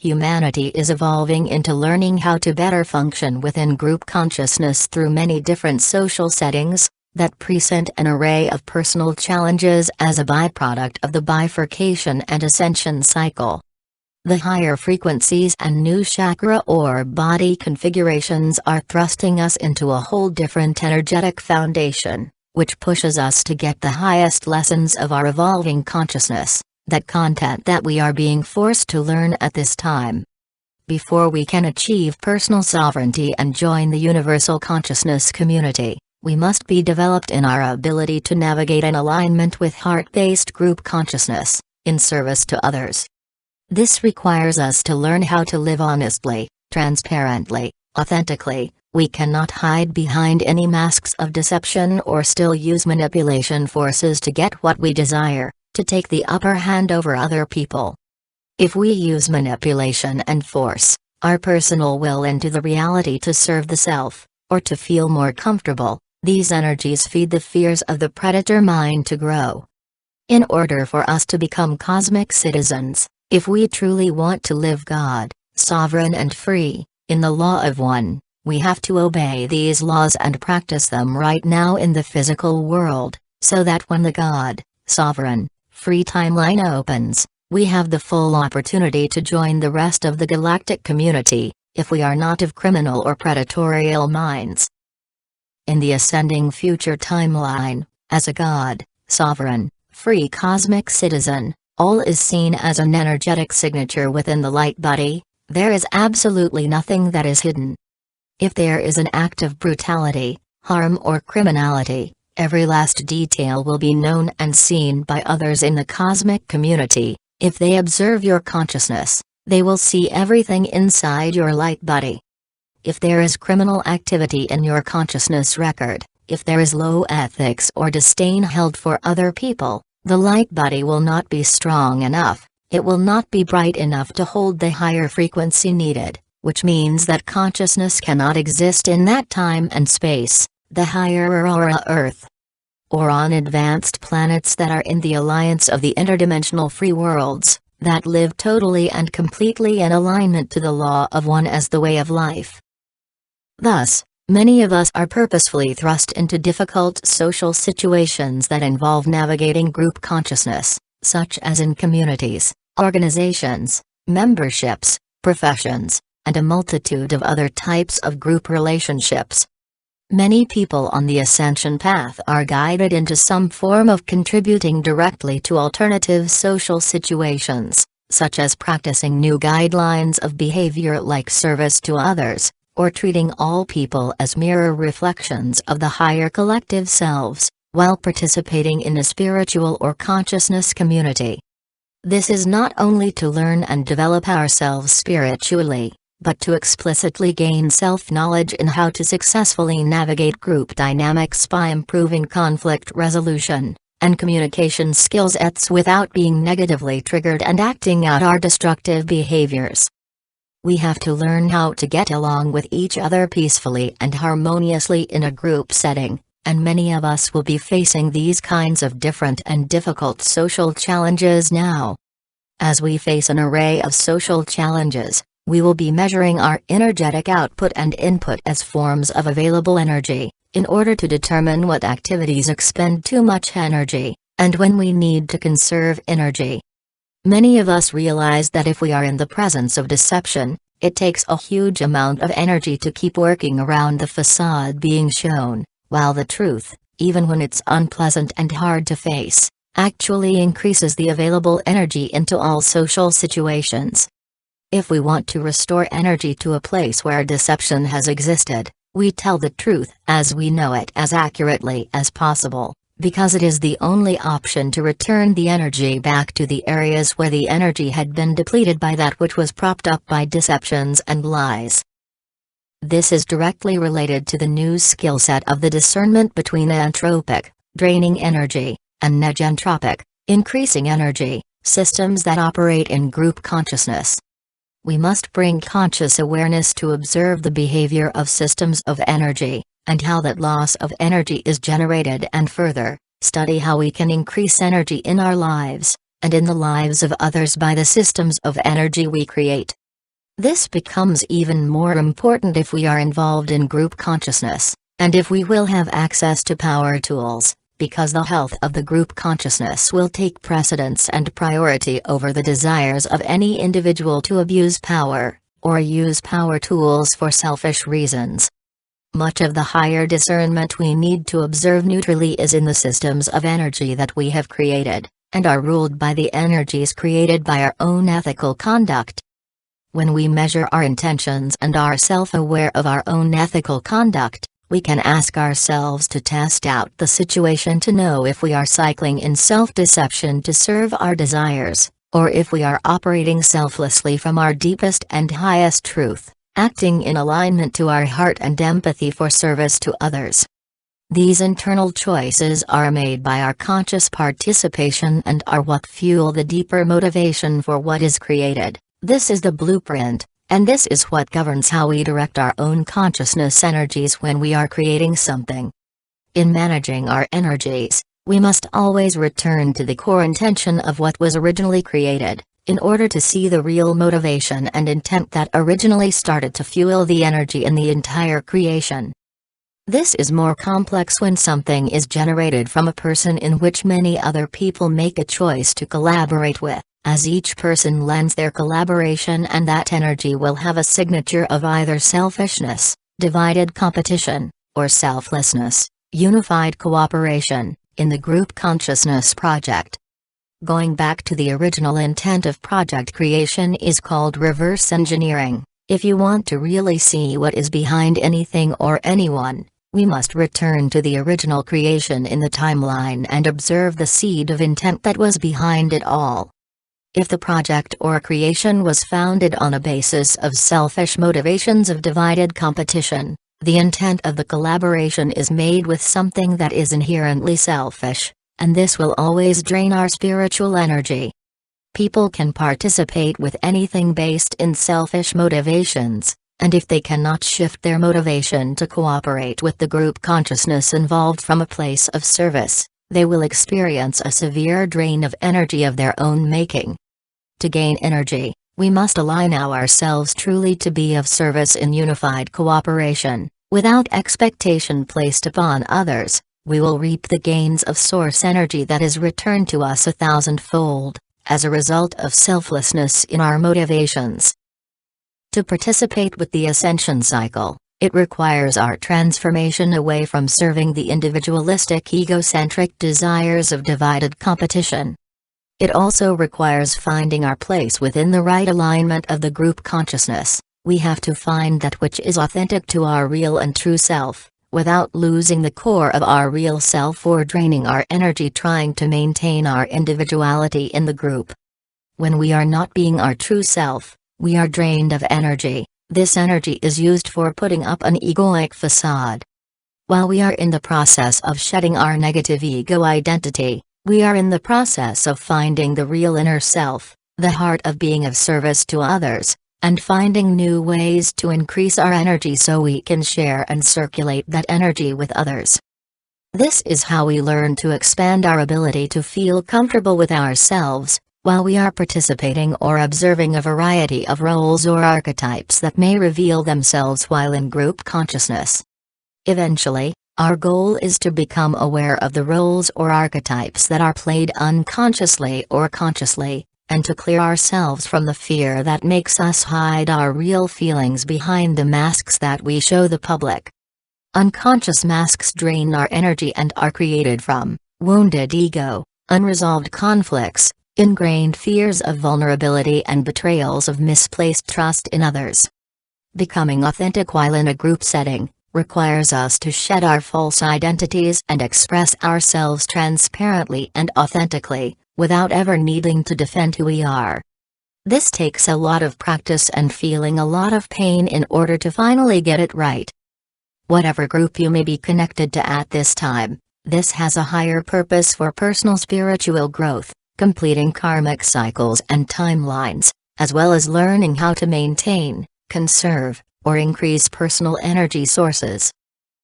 Humanity is evolving into learning how to better function within group consciousness through many different social settings that present an array of personal challenges as a byproduct of the bifurcation and ascension cycle. The higher frequencies and new chakra or body configurations are thrusting us into a whole different energetic foundation, which pushes us to get the highest lessons of our evolving consciousness, that content that we are being forced to learn at this time. Before we can achieve personal sovereignty and join the universal consciousness community, we must be developed in our ability to navigate in alignment with heart-based group consciousness, in service to others. This requires us to learn how to live honestly, transparently, authentically. We cannot hide behind any masks of deception or still use manipulation forces to get what we desire, to take the upper hand over other people. If we use manipulation and force our personal will into the reality to serve the self, or to feel more comfortable, these energies feed the fears of the predator mind to grow. In order for us to become cosmic citizens, if we truly want to live God, sovereign and free, in the law of one, we have to obey these laws and practice them right now in the physical world, so that when the God, sovereign, free timeline opens, we have the full opportunity to join the rest of the galactic community, if we are not of criminal or predatorial minds. In the ascending future timeline, as a God, sovereign, free cosmic citizen, all is seen as an energetic signature within the light body. There is absolutely nothing that is hidden. If there is an act of brutality, harm or criminality, every last detail will be known and seen by others in the cosmic community. If they observe your consciousness, they will see everything inside your light body. If there is criminal activity in your consciousness record, if there is low ethics or disdain held for other people, the light body will not be strong enough, it will not be bright enough to hold the higher frequency needed, which means that consciousness cannot exist in that time and space, the higher aurora Earth, or on advanced planets that are in the alliance of the interdimensional free worlds, that live totally and completely in alignment to the law of one as the way of life. Thus, many of us are purposefully thrust into difficult social situations that involve navigating group consciousness, such as in communities, organizations, memberships, professions, and a multitude of other types of group relationships. Many people on the ascension path are guided into some form of contributing directly to alternative social situations, such as practicing new guidelines of behavior like service to others, or treating all people as mirror reflections of the higher collective selves, while participating in a spiritual or consciousness community. This is not only to learn and develop ourselves spiritually, but to explicitly gain self-knowledge in how to successfully navigate group dynamics by improving conflict resolution and communication skills without being negatively triggered and acting out our destructive behaviors. We have to learn how to get along with each other peacefully and harmoniously in a group setting, and many of us will be facing these kinds of different and difficult social challenges now. As we face an array of social challenges, we will be measuring our energetic output and input as forms of available energy, in order to determine what activities expend too much energy, and when we need to conserve energy. Many of us realize that if we are in the presence of deception, it takes a huge amount of energy to keep working around the facade being shown, while the truth, even when it's unpleasant and hard to face, actually increases the available energy into all social situations. If we want to restore energy to a place where deception has existed, we tell the truth as we know it as accurately as possible, because it is the only option to return the energy back to the areas where the energy had been depleted by that which was propped up by deceptions and lies. This is directly related to the new skill set of the discernment between entropic, draining energy, and negentropic, increasing energy, systems that operate in group consciousness. We must bring conscious awareness to observe the behavior of systems of energy, and how that loss of energy is generated, and further, study how we can increase energy in our lives, and in the lives of others by the systems of energy we create. This becomes even more important if we are involved in group consciousness, and if we will have access to power tools, because the health of the group consciousness will take precedence and priority over the desires of any individual to abuse power, or use power tools for selfish reasons. Much of the higher discernment we need to observe neutrally is in the systems of energy that we have created, and are ruled by the energies created by our own ethical conduct. When we measure our intentions and are self-aware of our own ethical conduct, we can ask ourselves to test out the situation to know if we are cycling in self-deception to serve our desires, or if we are operating selflessly from our deepest and highest truth, acting in alignment to our heart and empathy for service to others. These internal choices are made by our conscious participation and are what fuel the deeper motivation for what is created. This is the blueprint, and this is what governs how we direct our own consciousness energies when we are creating something. In managing our energies, we must always return to the core intention of what was originally created, in order to see the real motivation and intent that originally started to fuel the energy in the entire creation. This is more complex when something is generated from a person in which many other people make a choice to collaborate with, as each person lends their collaboration, and that energy will have a signature of either selfishness, divided competition, or selflessness, unified cooperation, in the group consciousness project. Going back to the original intent of project creation is called reverse engineering. If you want to really see what is behind anything or anyone, we must return to the original creation in the timeline and observe the seed of intent that was behind it all. If the project or creation was founded on a basis of selfish motivations of divided competition, the intent of the collaboration is made with something that is inherently selfish, and this will always drain our spiritual energy. People can participate with anything based in selfish motivations, and if they cannot shift their motivation to cooperate with the group consciousness involved from a place of service, they will experience a severe drain of energy of their own making. To gain energy, we must align ourselves truly to be of service in unified cooperation, without expectation placed upon others. We will reap the gains of source energy that is returned to us 1,000-fold, as a result of selflessness in our motivations. To participate with the ascension cycle, it requires our transformation away from serving the individualistic egocentric desires of divided competition. It also requires finding our place within the right alignment of the group consciousness. We have to find that which is authentic to our real and true self, without losing the core of our real self or draining our energy trying to maintain our individuality in the group. When we are not being our true self, we are drained of energy. This energy is used for putting up an egoic facade. While we are in the process of shedding our negative ego identity, we are in the process of finding the real inner self, the heart of being of service to others, and finding new ways to increase our energy so we can share and circulate that energy with others. This is how we learn to expand our ability to feel comfortable with ourselves, while we are participating or observing a variety of roles or archetypes that may reveal themselves while in group consciousness. Eventually, our goal is to become aware of the roles or archetypes that are played unconsciously or consciously, and to clear ourselves from the fear that makes us hide our real feelings behind the masks that we show the public. Unconscious masks drain our energy and are created from wounded ego, unresolved conflicts, ingrained fears of vulnerability and betrayals of misplaced trust in others. Becoming authentic while in a group setting requires us to shed our false identities and express ourselves transparently and authentically, without ever needing to defend who we are. This takes a lot of practice and feeling a lot of pain in order to finally get it right. Whatever group you may be connected to at this time, this has a higher purpose for personal spiritual growth, completing karmic cycles and timelines, as well as learning how to maintain, conserve, or increase personal energy sources.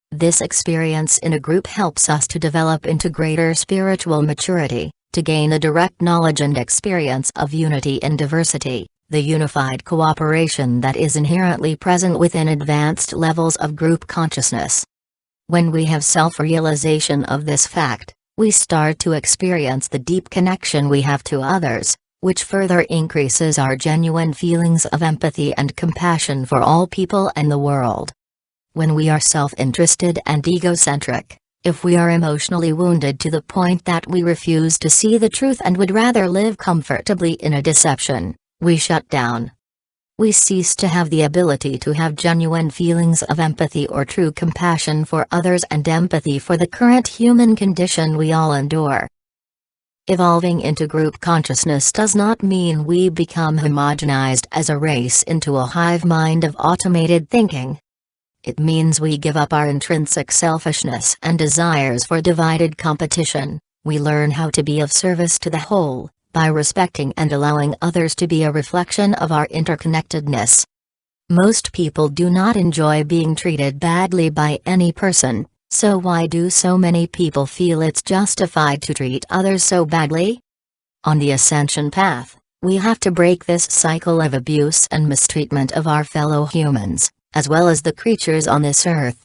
This experience in a group helps us to develop into greater spiritual maturity, to gain a direct knowledge and experience of unity in diversity, the unified cooperation that is inherently present within advanced levels of group consciousness. When we have self-realization of this fact, we start to experience the deep connection we have to others, which further increases our genuine feelings of empathy and compassion for all people and the world. When we are self-interested and egocentric, if we are emotionally wounded to the point that we refuse to see the truth and would rather live comfortably in a deception, we shut down. We cease to have the ability to have genuine feelings of empathy or true compassion for others and empathy for the current human condition we all endure. Evolving into group consciousness does not mean we become homogenized as a race into a hive mind of automated thinking. It means we give up our intrinsic selfishness and desires for divided competition. We learn how to be of service to the whole, by respecting and allowing others to be a reflection of our interconnectedness. Most people do not enjoy being treated badly by any person, so why do so many people feel it's justified to treat others so badly? On the ascension path, we have to break this cycle of abuse and mistreatment of our fellow humans, as well as the creatures on this earth.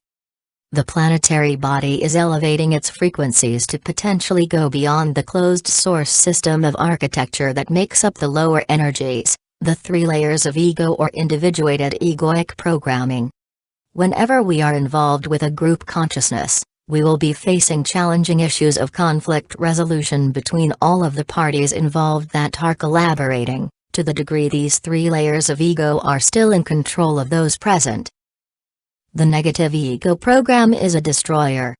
The planetary body is elevating its frequencies to potentially go beyond the closed source system of architecture that makes up the lower energies, the 3 layers of ego or individuated egoic programming. Whenever we are involved with a group consciousness, we will be facing challenging issues of conflict resolution between all of the parties involved that are collaborating, to the degree these 3 layers of ego are still in control of those present. The negative ego program is a destroyer.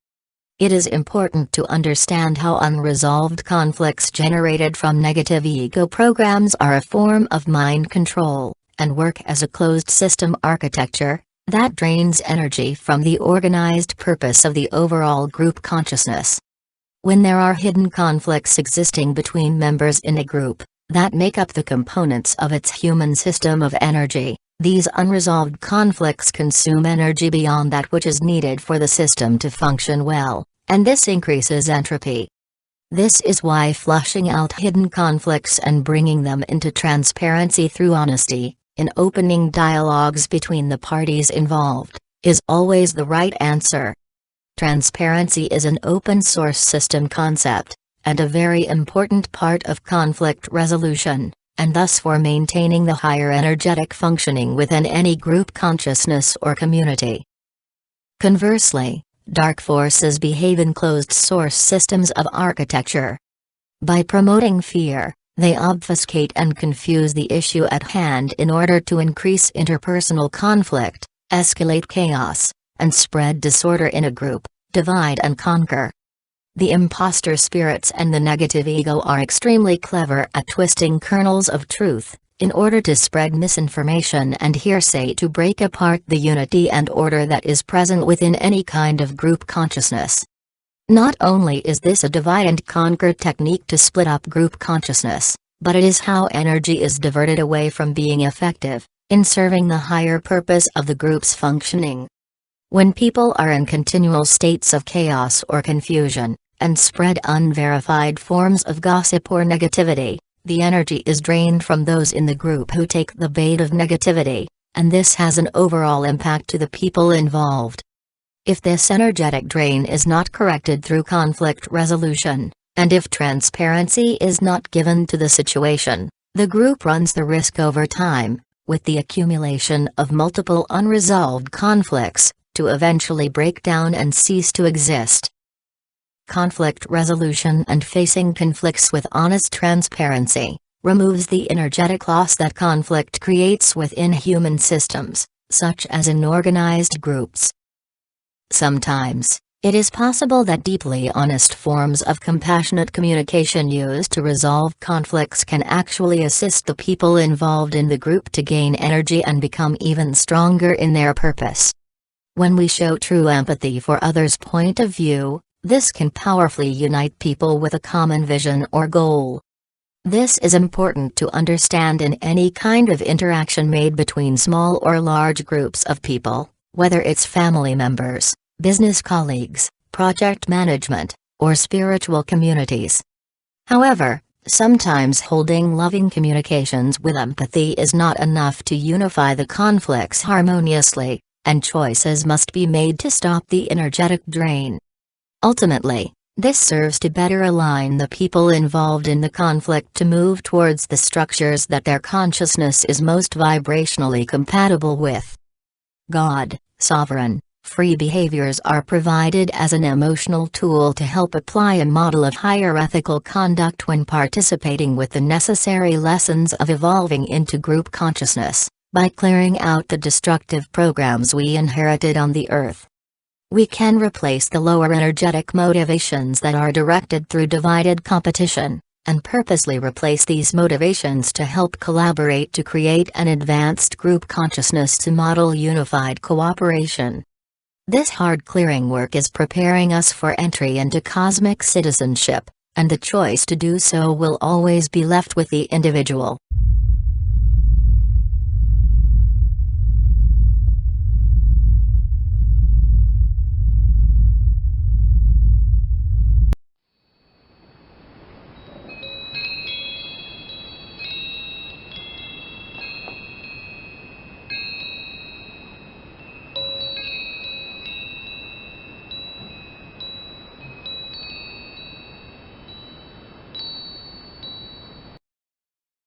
It is important to understand how unresolved conflicts generated from negative ego programs are a form of mind control, and work as a closed system architecture that drains energy from the organized purpose of the overall group consciousness. When there are hidden conflicts existing between members in a group that make up the components of its human system of energy, these unresolved conflicts consume energy beyond that which is needed for the system to function well, and this increases entropy. This is why flushing out hidden conflicts and bringing them into transparency through honesty, in opening dialogues between the parties involved, is always the right answer. Transparency is an open-source system concept, and a very important part of conflict resolution, and thus for maintaining the higher energetic functioning within any group consciousness or community. Conversely, dark forces behave in closed-source systems of architecture. By promoting fear, they obfuscate and confuse the issue at hand in order to increase interpersonal conflict, escalate chaos, and spread disorder in a group, divide and conquer. The imposter spirits and the negative ego are extremely clever at twisting kernels of truth, in order to spread misinformation and hearsay to break apart the unity and order that is present within any kind of group consciousness. Not only is this a divide and conquer technique to split up group consciousness, but it is how energy is diverted away from being effective, in serving the higher purpose of the group's functioning. When people are in continual states of chaos or confusion, and spread unverified forms of gossip or negativity, the energy is drained from those in the group who take the bait of negativity, and this has an overall impact to the people involved. If this energetic drain is not corrected through conflict resolution, and if transparency is not given to the situation, the group runs the risk over time, with the accumulation of multiple unresolved conflicts, to eventually break down and cease to exist. Conflict resolution and facing conflicts with honest transparency removes the energetic loss that conflict creates within human systems, such as in organized groups. Sometimes, it is possible that deeply honest forms of compassionate communication used to resolve conflicts can actually assist the people involved in the group to gain energy and become even stronger in their purpose. When we show true empathy for others' point of view, this can powerfully unite people with a common vision or goal. This is important to understand in any kind of interaction made between small or large groups of people, whether it's family members, business colleagues, project management, or spiritual communities. However, Sometimes holding loving communications with empathy is not enough to unify the conflicts harmoniously, and choices must be made to stop the energetic drain. Ultimately, this serves to better align the people involved in the conflict to move towards the structures that their consciousness is most vibrationally compatible with. God, sovereign, free behaviors are provided as an emotional tool to help apply a model of higher ethical conduct when participating with the necessary lessons of evolving into group consciousness, by clearing out the destructive programs we inherited on the earth. We can replace the lower energetic motivations that are directed through divided competition, and purposely replace these motivations to help collaborate to create an advanced group consciousness to model unified cooperation. This hard clearing work is preparing us for entry into cosmic citizenship, and the choice to do so will always be left with the individual.